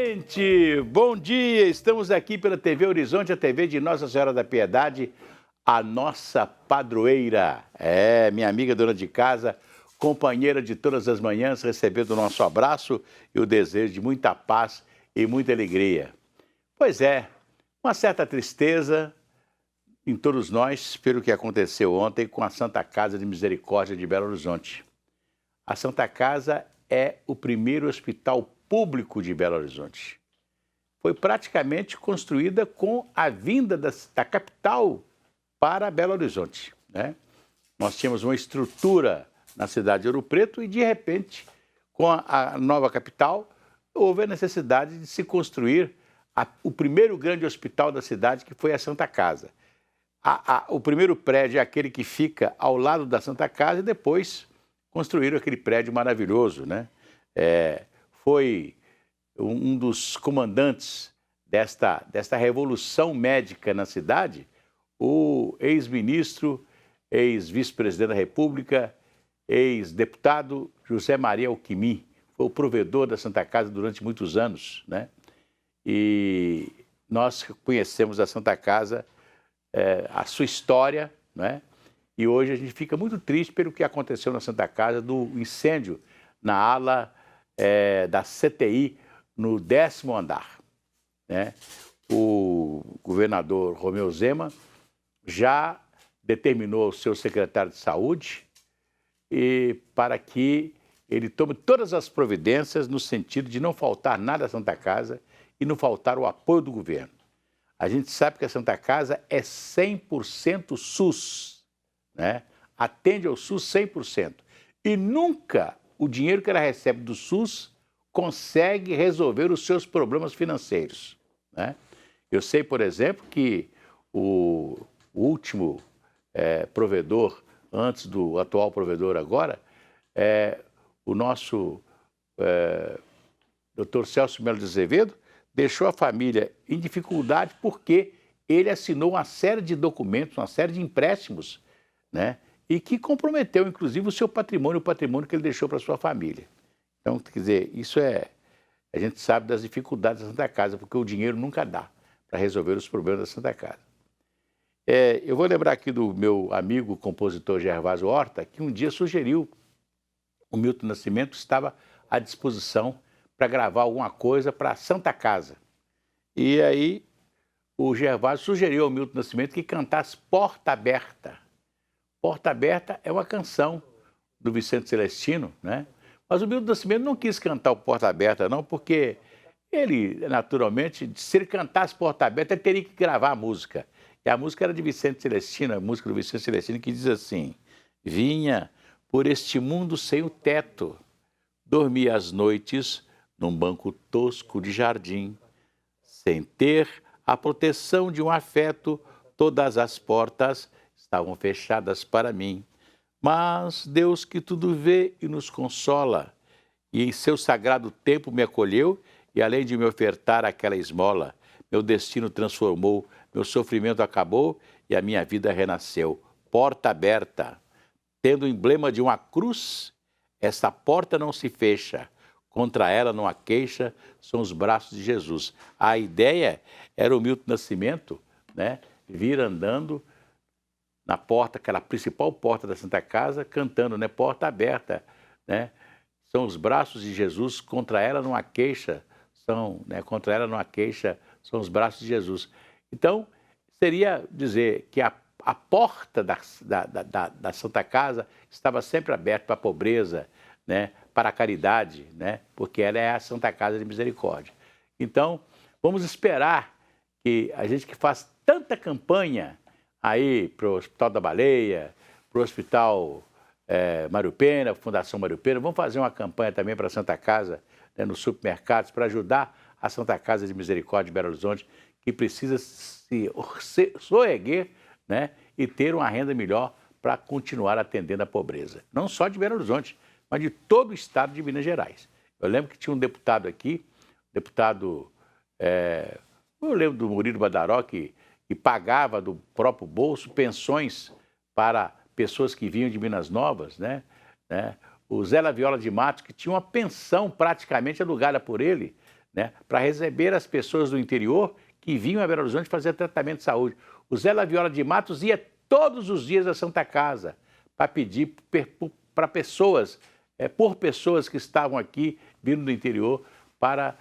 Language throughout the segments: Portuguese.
gente! Bom dia! Estamos aqui pela TV Horizonte, a TV de Nossa Senhora da Piedade, a nossa padroeira. É, minha amiga dona de casa, companheira de todas as manhãs, recebendo o nosso abraço e o desejo de muita paz e muita alegria. Pois é, uma certa tristeza em todos nós pelo que aconteceu ontem com a Santa Casa de Misericórdia de Belo Horizonte. A Santa Casa é o primeiro hospital público de Belo Horizonte. Foi praticamente construída com a vinda da capital para Belo Horizonte, né? Nós tínhamos uma estrutura na cidade de Ouro Preto e, de repente, com a nova capital, houve a necessidade de se construir o primeiro grande hospital da cidade, que foi a Santa Casa. O primeiro prédio é aquele que fica ao lado da Santa Casa e depois construíram aquele prédio maravilhoso, né? Foi um dos comandantes desta revolução médica na cidade, o ex-ministro, ex-vice-presidente da República, ex-deputado José Maria Alquimim. Foi o provedor da Santa Casa durante muitos anos, né? E nós conhecemos a Santa Casa, a sua história, né? E hoje a gente fica muito triste pelo que aconteceu na Santa Casa, do incêndio na ala da CTI no 10º andar, né? O governador Romeu Zema já determinou ao seu secretário de Saúde para que ele tome todas as providências no sentido de não faltar nada à Santa Casa e não faltar o apoio do governo. A gente sabe que a Santa Casa é 100% SUS, né? Atende ao SUS 100%. E nunca o dinheiro que ela recebe do SUS consegue resolver os seus problemas financeiros, né? Eu sei, por exemplo, que o último provedor, antes do atual provedor agora, o nosso Dr. Celso Melo de Azevedo, deixou a família em dificuldade porque ele assinou uma série de documentos, uma série de empréstimos, né? E que comprometeu, inclusive, o seu patrimônio, o patrimônio que ele deixou para sua família. Então, quer dizer, isso a gente sabe das dificuldades da Santa Casa, porque o dinheiro nunca dá para resolver os problemas da Santa Casa. Eu vou lembrar aqui do meu amigo compositor Gervásio Horta, que um dia sugeriu, o Milton Nascimento estava à disposição para gravar alguma coisa para a Santa Casa. E aí o Gervásio sugeriu ao Milton Nascimento que cantasse Porta Aberta. Porta Aberta é uma canção do Vicente Celestino, né? Mas o Milton Nascimento não quis cantar o Porta Aberta, não, porque ele, naturalmente, se ele cantasse Porta Aberta, ele teria que gravar a música. E a música era de Vicente Celestino, a música do Vicente Celestino, que diz assim: vinha por este mundo sem o teto, dormia às noites num banco tosco de jardim, sem ter a proteção de um afeto, todas as portas estavam fechadas para mim. Mas Deus que tudo vê e nos consola, e em seu sagrado tempo me acolheu, e além de me ofertar aquela esmola, meu destino transformou, meu sofrimento acabou e a minha vida renasceu. Porta aberta, tendo o emblema de uma cruz, essa porta não se fecha, contra ela não há queixa, são os braços de Jesus. A ideia era o Milton Nascimento, né, vir andando na porta, aquela principal porta da Santa Casa, cantando, né, Porta Aberta, né? São os braços de Jesus, contra ela não há queixa, contra ela não há queixa, são os braços de Jesus. Então, seria dizer que a porta da Santa Casa estava sempre aberta para a pobreza, né, para a caridade, né, porque ela é a Santa Casa de Misericórdia. Então, vamos esperar que a gente que faz tanta campanha aí para o Hospital da Baleia, para o Hospital Mário Pena, Fundação Mário Pena, vamos fazer uma campanha também para a Santa Casa, né, nos supermercados, para ajudar a Santa Casa de Misericórdia de Belo Horizonte, que precisa se soerguer, né, e ter uma renda melhor para continuar atendendo a pobreza. Não só de Belo Horizonte, mas de todo o estado de Minas Gerais. Eu lembro que tinha um deputado aqui, eu lembro do Murilo Badaró, que pagava do próprio bolso pensões para pessoas que vinham de Minas Novas, né? O Zé La Viola de Matos, que tinha uma pensão praticamente alugada por ele, né, para receber as pessoas do interior que vinham a Belo Horizonte fazer tratamento de saúde. O Zé Laviola de Matos ia todos os dias à Santa Casa para pedir para pessoas, por pessoas que estavam aqui vindo do interior para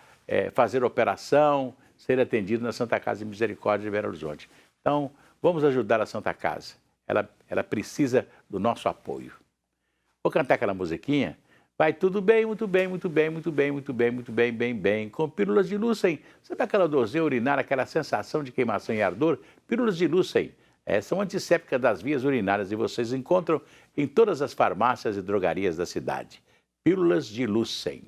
fazer operação, ser atendido na Santa Casa de Misericórdia de Belo Horizonte. Então, vamos ajudar a Santa Casa. Ela precisa do nosso apoio. Vou cantar aquela musiquinha. Vai tudo bem, muito bem, muito bem, muito bem, muito bem, muito bem, bem, bem. Com pílulas de Lucem. Sabe aquela dorzinha urinária, aquela sensação de queimação e ardor? Pílulas de Lucem. São antissépticas das vias urinárias e vocês encontram em todas as farmácias e drogarias da cidade. Pílulas de Lucem.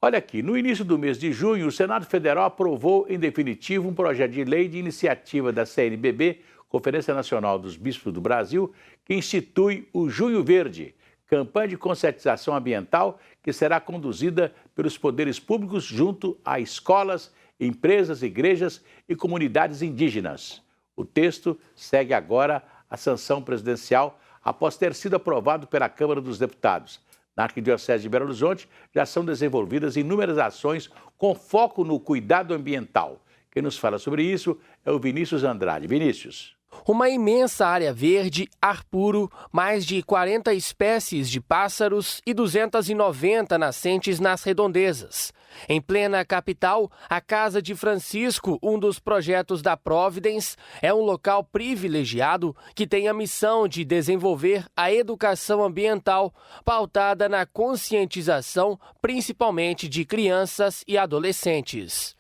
Olha aqui, no início do mês de junho, o Senado Federal aprovou em definitivo um projeto de lei de iniciativa da CNBB, Conferência Nacional dos Bispos do Brasil, que institui o Junho Verde, campanha de conscientização ambiental que será conduzida pelos poderes públicos junto a escolas, empresas, igrejas e comunidades indígenas. O texto segue agora a sanção presidencial após ter sido aprovado pela Câmara dos Deputados. Na Arquidiocese de Belo Horizonte já são desenvolvidas inúmeras ações com foco no cuidado ambiental. Quem nos fala sobre isso é o Vinícius Andrade. Vinícius. Uma imensa área verde, ar puro, mais de 40 espécies de pássaros e 290 nascentes nas redondezas. Em plena capital, a Casa de Francisco, um dos projetos da Providence, é um local privilegiado que tem a missão de desenvolver a educação ambiental, pautada na conscientização, principalmente de crianças e adolescentes.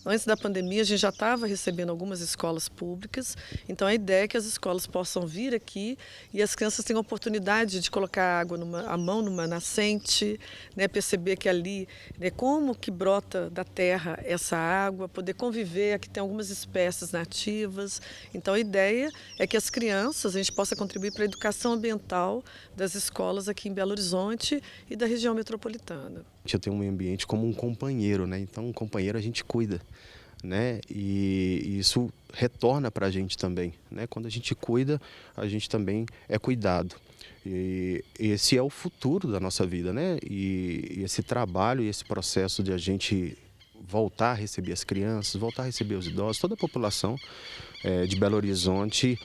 Antes da pandemia, a gente já estava recebendo algumas escolas públicas, então a ideia é que as escolas possam vir aqui e as crianças tenham a oportunidade de colocar a mão numa nascente, né, perceber que ali, né, como que brota da terra essa água, poder conviver, aqui tem algumas espécies nativas. Então a ideia é que as crianças, a gente possa contribuir para a educação ambiental das escolas aqui em Belo Horizonte e da região metropolitana. Eu tenho um meio ambiente como um companheiro, né? Então, um companheiro a gente cuida, né? E isso retorna para a gente também, né? Quando a gente cuida, a gente também é cuidado. E esse é o futuro da nossa vida, né? E esse trabalho e esse processo de a gente voltar a receber as crianças, voltar a receber os idosos, toda a população de Belo Horizonte,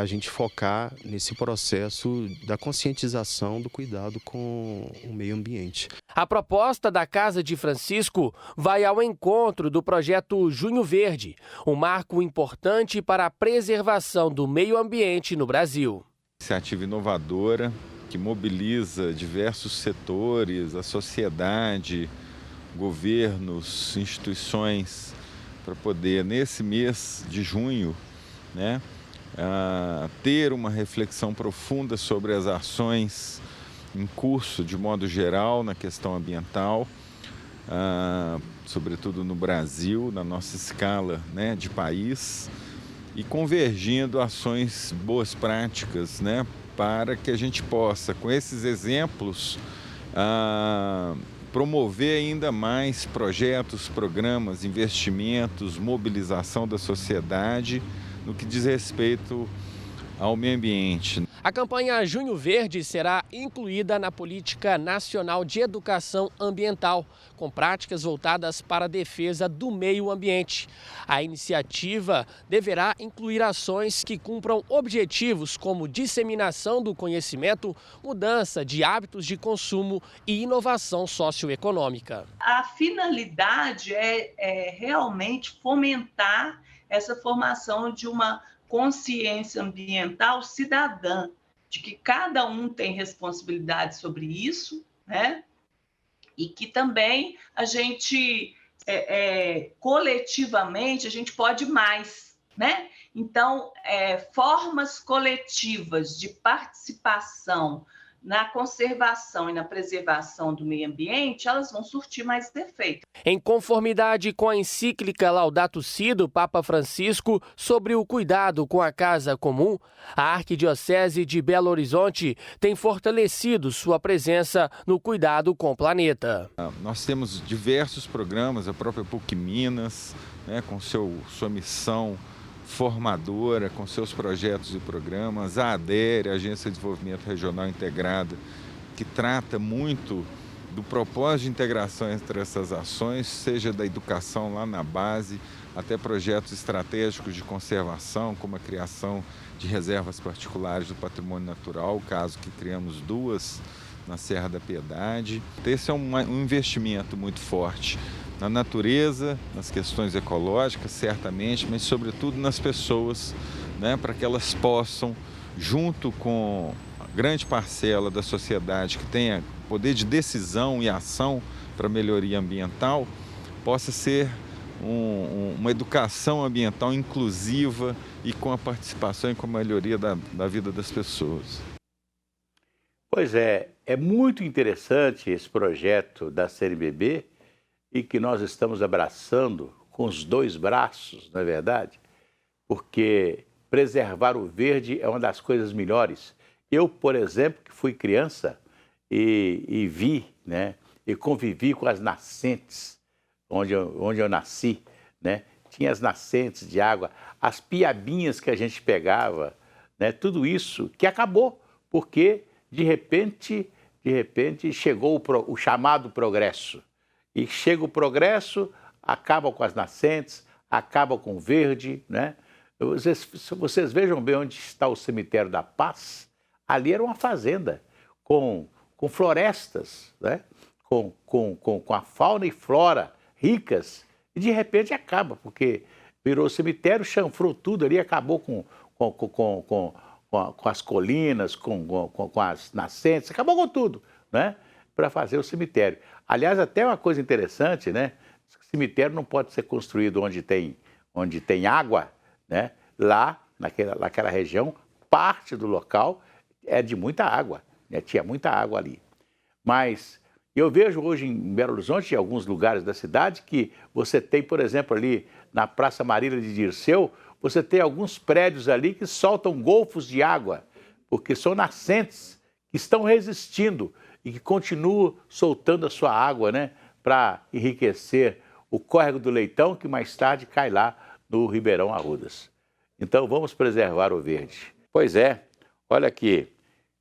a gente focar nesse processo da conscientização do cuidado com o meio ambiente. A proposta da Casa de Francisco vai ao encontro do projeto Junho Verde, um marco importante para a preservação do meio ambiente no Brasil. Iniciativa inovadora que mobiliza diversos setores, a sociedade, governos, instituições, para poder, nesse mês de junho, né, ter uma reflexão profunda sobre as ações em curso, de modo geral, na questão ambiental, sobretudo no Brasil, na nossa escala, né, de país, e convergindo ações boas práticas, né, para que a gente possa, com esses exemplos, promover ainda mais projetos, programas, investimentos, mobilização da sociedade no que diz respeito ao meio ambiente. A campanha Junho Verde será incluída na Política Nacional de Educação Ambiental, com práticas voltadas para a defesa do meio ambiente. A iniciativa deverá incluir ações que cumpram objetivos como disseminação do conhecimento, mudança de hábitos de consumo e inovação socioeconômica. A finalidade é realmente fomentar essa formação de uma consciência ambiental cidadã, de que cada um tem responsabilidade sobre isso, né? E que também a gente, coletivamente, a gente pode mais, né? Então, formas coletivas de participação na conservação e na preservação do meio ambiente, elas vão surtir mais efeito. Em conformidade com a encíclica Laudato Si do Papa Francisco sobre o cuidado com a casa comum, a Arquidiocese de Belo Horizonte tem fortalecido sua presença no cuidado com o planeta. Nós temos diversos programas, a própria PUC Minas, né, com sua missão formadora, com seus projetos e programas, a ADERE, a Agência de Desenvolvimento Regional Integrada, que trata muito do propósito de integração entre essas ações, seja da educação lá na base, até projetos estratégicos de conservação, como a criação de reservas particulares do patrimônio natural, caso que criamos 2 na Serra da Piedade. Esse é um investimento muito forte na natureza, nas questões ecológicas, certamente, mas sobretudo nas pessoas, né, para que elas possam, junto com a grande parcela da sociedade que tenha poder de decisão e ação para a melhoria ambiental, possa ser uma educação ambiental inclusiva e com a participação e com a melhoria da vida das pessoas. Pois é muito interessante esse projeto da CNBB e que nós estamos abraçando com os 2 braços, não é verdade? Porque preservar o verde é uma das coisas melhores. Eu, por exemplo, que fui criança e vi, né, e convivi com as nascentes onde eu nasci, né? Tinha as nascentes de água, as piabinhas que a gente pegava, né? Tudo isso que acabou, porque de repente chegou o chamado progresso. E chega o progresso, acaba com as nascentes, acaba com o verde, né? Vocês vejam bem onde está o cemitério da Paz. Ali era uma fazenda com florestas, né? Com a fauna e flora ricas, e de repente acaba, porque virou cemitério, chanfrou tudo ali, acabou com as colinas, com as nascentes, acabou com tudo, né? Para fazer o cemitério. Aliás, até uma coisa interessante, né? O cemitério não pode ser construído onde tem água, né? Lá, naquela região, parte do local é de muita água, né? Tinha muita água ali. Mas eu vejo hoje em Belo Horizonte, em alguns lugares da cidade, que você tem, por exemplo, ali na Praça Marília de Dirceu, você tem alguns prédios ali que soltam golfos de água, porque são nascentes que estão resistindo e que continuam soltando a sua água, né, para enriquecer o córrego do Leitão, que mais tarde cai lá no Ribeirão Arrudas. Então vamos preservar o verde. Pois é, olha aqui,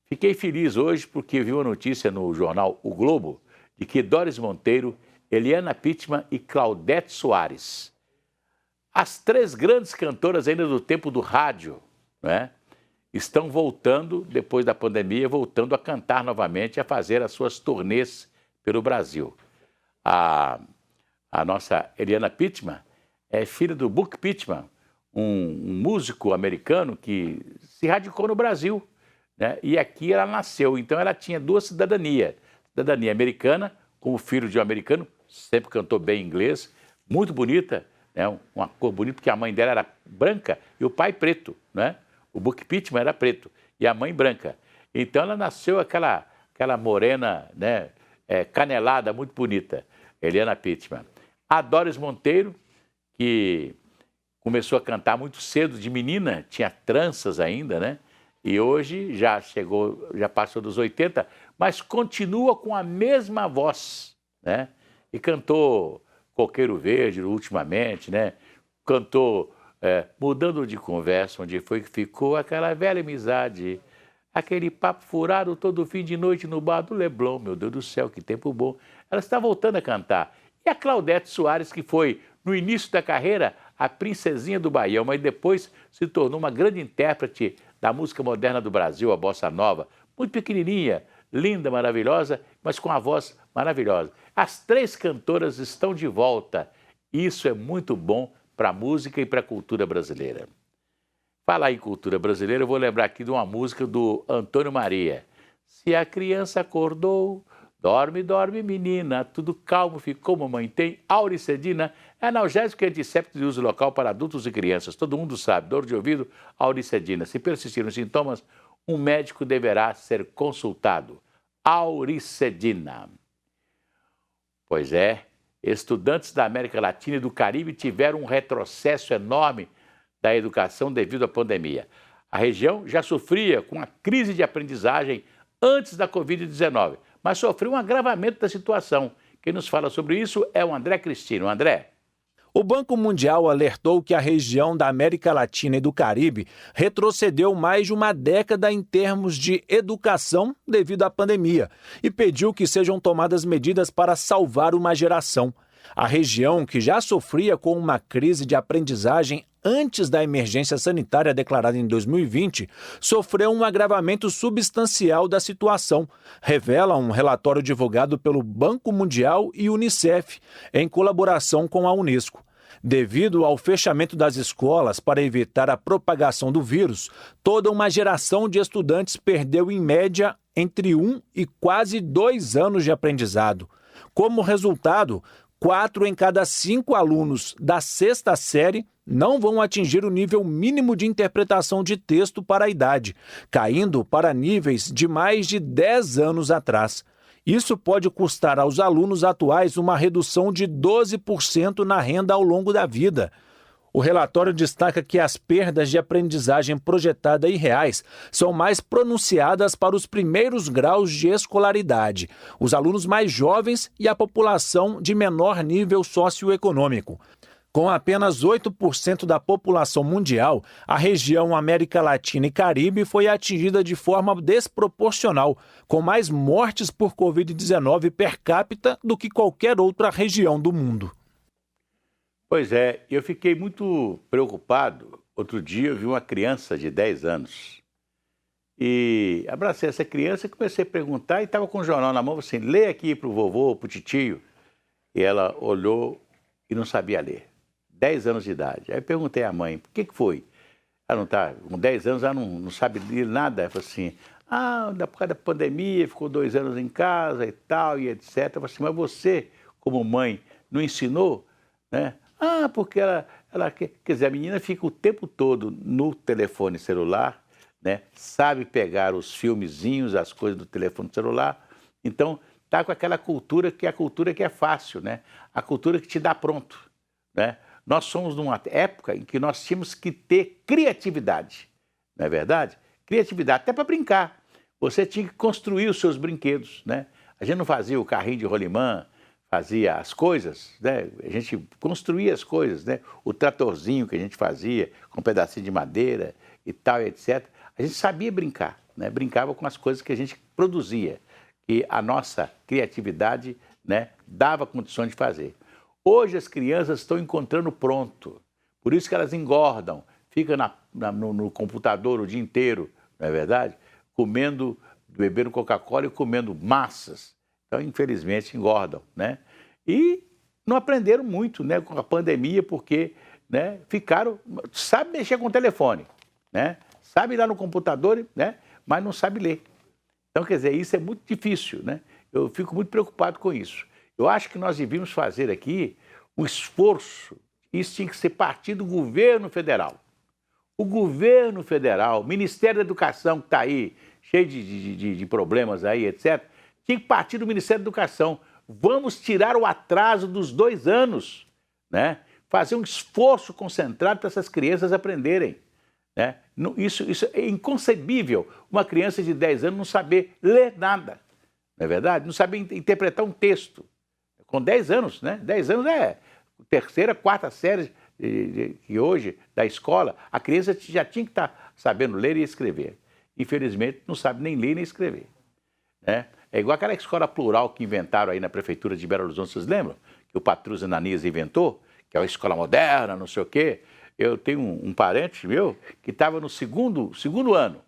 fiquei feliz hoje porque vi uma notícia no jornal O Globo de que Doris Monteiro, Eliana Pittman e Claudete Soares, as 3 grandes cantoras ainda do tempo do rádio, né, estão voltando, depois da pandemia, voltando a cantar novamente, a fazer as suas turnês pelo Brasil. A nossa Eliana Pittman é filha do Buck Pittman, um músico americano que se radicou no Brasil, né, e aqui ela nasceu, então ela tinha 2 cidadanias. Cidadania americana, como filho de um americano, sempre cantou bem inglês, muito bonita, né, uma cor bonita, porque a mãe dela era branca e o pai preto, né? O Buck Pittman era preto e a mãe branca. Então ela nasceu aquela morena, né, canelada, muito bonita, Eliana Pittman. A Doris Monteiro, que começou a cantar muito cedo, de menina, tinha tranças ainda, né? E hoje já passou dos 80, mas continua com a mesma voz, né? E cantou Coqueiro Verde ultimamente, né? Cantou Mudando de Conversa, onde foi que ficou aquela velha amizade, aquele papo furado todo fim de noite no bar do Leblon, meu Deus do céu, que tempo bom. Ela está voltando a cantar. E a Claudete Soares, que foi, no início da carreira, a princesinha do Baião, mas depois se tornou uma grande intérprete da música moderna do Brasil, a bossa nova, muito pequenininha, linda, maravilhosa, mas com a voz maravilhosa. As 3 cantoras estão de volta. Isso é muito bom para a música e para a cultura brasileira. Falar em cultura brasileira, eu vou lembrar aqui de uma música do Antônio Maria. Se a criança acordou, dorme, dorme, menina, tudo calmo ficou, mamãe tem. Auricedina é analgésico e antisséptico de uso local para adultos e crianças. Todo mundo sabe, dor de ouvido, Auricedina. Se persistirem os sintomas, um médico deverá ser consultado. Auricedina. Pois é, estudantes da América Latina e do Caribe tiveram um retrocesso enorme da educação devido à pandemia. A região já sofria com a crise de aprendizagem antes da Covid-19, mas sofreu um agravamento da situação. Quem nos fala sobre isso é o André Cristino. André. O Banco Mundial alertou que a região da América Latina e do Caribe retrocedeu mais de uma década em termos de educação devido à pandemia e pediu que sejam tomadas medidas para salvar uma geração. A região, que já sofria com uma crise de aprendizagem antes da emergência sanitária declarada em 2020, sofreu um agravamento substancial da situação, revela um relatório divulgado pelo Banco Mundial e Unicef, em colaboração com a Unesco. Devido ao fechamento das escolas para evitar a propagação do vírus, toda uma geração de estudantes perdeu, em média, entre 1 e quase 2 anos de aprendizado. Como resultado, 4 em cada 5 alunos da 6ª série não vão atingir o nível mínimo de interpretação de texto para a idade, caindo para níveis de mais de 10 anos atrás. Isso pode custar aos alunos atuais uma redução de 12% na renda ao longo da vida. O relatório destaca que as perdas de aprendizagem projetada e reais são mais pronunciadas para os primeiros graus de escolaridade, os alunos mais jovens e a população de menor nível socioeconômico. Com apenas 8% da população mundial, a região América Latina e Caribe foi atingida de forma desproporcional, com mais mortes por Covid-19 per capita do que qualquer outra região do mundo. Pois é, eu fiquei muito preocupado. Outro dia eu vi uma criança de 10 anos e abracei essa criança e comecei a perguntar e estava com o jornal na mão, assim, lê aqui para o vovô, para o titio. E ela olhou e não sabia ler. 10 anos de idade. Aí eu perguntei à mãe, por que foi? Ela não está, com 10 anos ela não sabe ler nada. Ela falou assim, por causa da pandemia, ficou 2 anos em casa e tal, e etc. Eu falei assim, mas você, como mãe, não ensinou? Né? Porque ela quer dizer, a menina fica o tempo todo no telefone celular, né? Sabe pegar os filmezinhos, as coisas do telefone celular, então está com aquela cultura que é a cultura que é fácil, né? A cultura que te dá pronto, né? Nós somos numa época em que nós tínhamos que ter criatividade, não é verdade? Criatividade, até para brincar. Você tinha que construir os seus brinquedos, né? A gente não fazia o carrinho de rolimã, fazia as coisas, né? A gente construía as coisas, né? O tratorzinho que a gente fazia com um pedacinho de madeira e tal, etc. A gente sabia brincar, né? Brincava com as coisas que a gente produzia, que a nossa criatividade, né, dava condições de fazer. Hoje as crianças estão encontrando pronto, por isso que elas engordam, ficam no computador o dia inteiro, não é verdade? Bebendo Coca-Cola e comendo massas. Então, infelizmente, engordam, né? E não aprenderam muito, né, com a pandemia, porque, né, sabe mexer com o telefone, né? Sabe ir lá no computador, né, mas não sabe ler. Então, quer dizer, isso é muito difícil, né? Eu fico muito preocupado com isso. Eu acho que nós devíamos fazer aqui um esforço, isso tinha que ser partir do governo federal. O governo federal, o Ministério da Educação, que está aí, cheio de problemas aí, etc., tinha que partir do Ministério da Educação. Vamos tirar o atraso dos 2 anos, né? Fazer um esforço concentrado para essas crianças aprenderem, né? Isso é inconcebível, uma criança de 10 anos não saber ler nada, não é verdade? Não saber interpretar um texto. Com 10 anos, né? 10 anos é 3ª, 4ª série que hoje da escola, a criança já tinha que estar sabendo ler e escrever. Infelizmente, não sabe nem ler nem escrever, né? É igual aquela escola plural que inventaram aí na prefeitura de Belo Horizonte, vocês lembram? Que o Patrus Ananias inventou, que é uma escola moderna, não sei o quê. Eu tenho um parente meu que estava no segundo ano.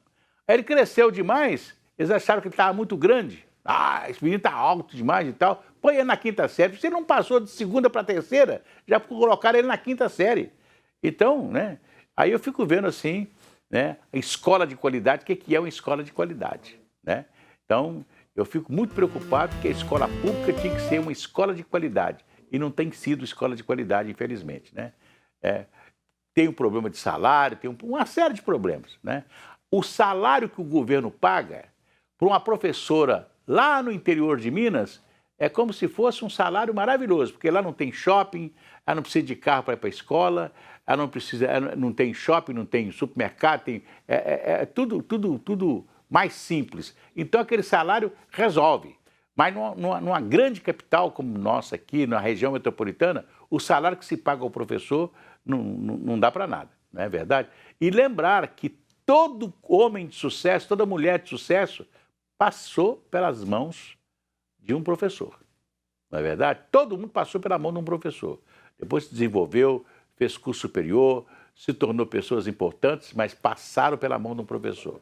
Aí ele cresceu demais, eles acharam que ele estava muito grande. Esse menino está alto demais e tal. Põe ele na 5ª série. Se ele não passou de 2ª para 3ª, já colocaram ele na 5ª série. Então, né? Aí eu fico vendo assim, né? A escola de qualidade, o que é uma escola de qualidade, né? Então, eu fico muito preocupado que a escola pública tinha que ser uma escola de qualidade. E não tem sido escola de qualidade, infelizmente, né? Tem um problema de salário, tem uma série de problemas, né? O salário que o governo paga para uma professora lá no interior de Minas é como se fosse um salário maravilhoso, porque lá não tem shopping, ela não precisa de carro para ir para a escola, ela não tem shopping, não tem supermercado, tudo mais simples. Então aquele salário resolve. Mas numa grande capital como nossa aqui, na região metropolitana, o salário que se paga ao professor não dá para nada, não é verdade? E lembrar que todo homem de sucesso, toda mulher de sucesso, passou pelas mãos de um professor, não é verdade? Todo mundo passou pela mão de um professor. Depois se desenvolveu, fez curso superior, se tornou pessoas importantes, mas passaram pela mão de um professor,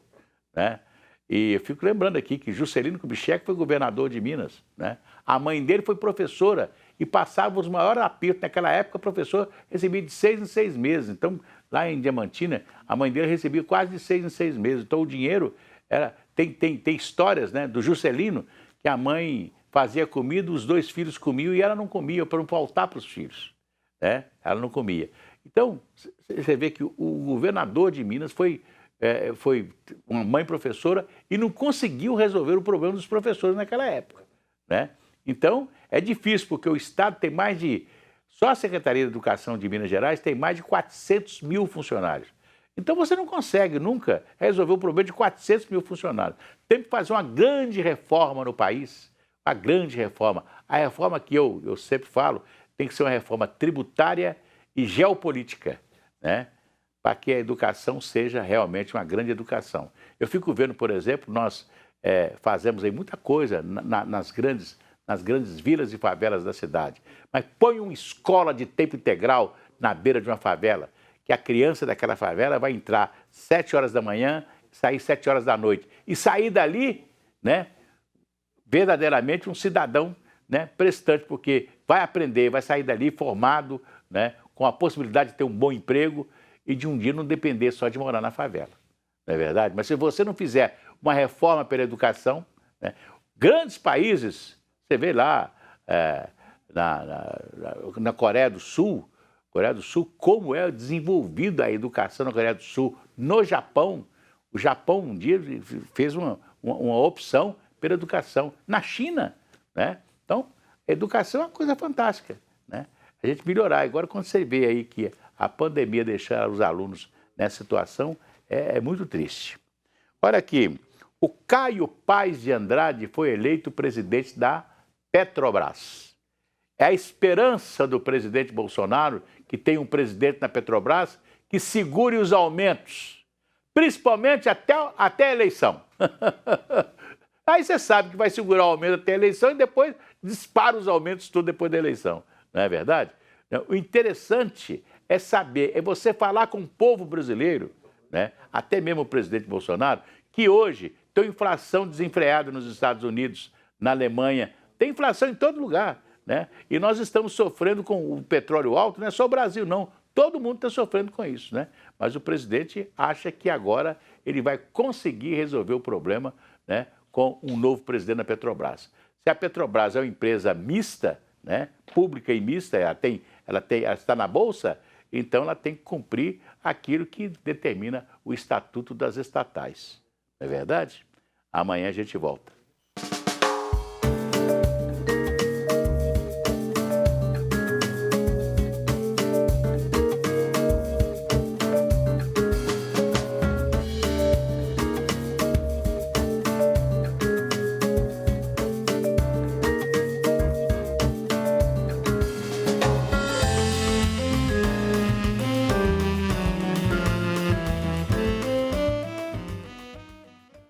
né? E eu fico lembrando aqui que Juscelino Kubitschek foi governador de Minas, né? A mãe dele foi professora e passava os maiores apertos. Naquela época, o professor recebia de 6 em 6 meses. Então, lá em Diamantina, a mãe dele recebia quase de 6 em 6 meses. Então, o dinheiro era... Tem histórias, né, do Juscelino, que a mãe fazia comida, os 2 filhos comiam e ela não comia, para não faltar para os filhos, né? Ela não comia. Então, você vê que o governador de Minas foi uma mãe professora e não conseguiu resolver o problema dos professores naquela época, né? Então, é difícil, porque o Estado tem mais de... Só a Secretaria de Educação de Minas Gerais tem mais de 400 mil funcionários. Então, você não consegue nunca resolver o problema de 400 mil funcionários. Tem que fazer uma grande reforma no país, uma grande reforma. A reforma que eu sempre falo tem que ser uma reforma tributária e geopolítica, né? Para que a educação seja realmente uma grande educação. Eu fico vendo, por exemplo, nós fazemos aí muita coisa nas grandes vilas e favelas da cidade, mas põe uma escola de tempo integral na beira de uma favela, que a criança daquela favela vai entrar 7 horas da manhã, sair 7 horas da noite, e sair dali, né, verdadeiramente um cidadão, né, prestante, porque vai aprender, vai sair dali formado, né, com a possibilidade de ter um bom emprego, e de um dia não depender só de morar na favela, não é verdade? Mas se você não fizer uma reforma pela educação, né, grandes países, você vê lá na Coreia do Sul, como é desenvolvida a educação na Coreia do Sul. No Japão, o Japão um dia fez uma opção pela educação. Na China, né? Então, a educação é uma coisa fantástica, né? A gente melhorar. Agora, quando você vê aí que a pandemia deixar os alunos nessa situação, é muito triste. Olha aqui, o Caio Paes de Andrade foi eleito presidente da Petrobras. É a esperança do presidente Bolsonaro, que tem um presidente na Petrobras, que segure os aumentos, principalmente até a eleição. Aí você sabe que vai segurar o aumento até a eleição e depois dispara os aumentos tudo depois da eleição. Não é verdade? O interessante é saber, é você falar com o povo brasileiro, né? Até mesmo o presidente Bolsonaro, que hoje tem inflação desenfreada nos Estados Unidos, na Alemanha, tem inflação em todo lugar, né? E nós estamos sofrendo com o petróleo alto, não é só o Brasil, não. Todo mundo está sofrendo com isso, né? Mas o presidente acha que agora ele vai conseguir resolver o problema, né, com um novo presidente da Petrobras. Se a Petrobras é uma empresa mista, né, pública e mista, ela está na Bolsa, então ela tem que cumprir aquilo que determina o Estatuto das Estatais. Não é verdade? Amanhã a gente volta.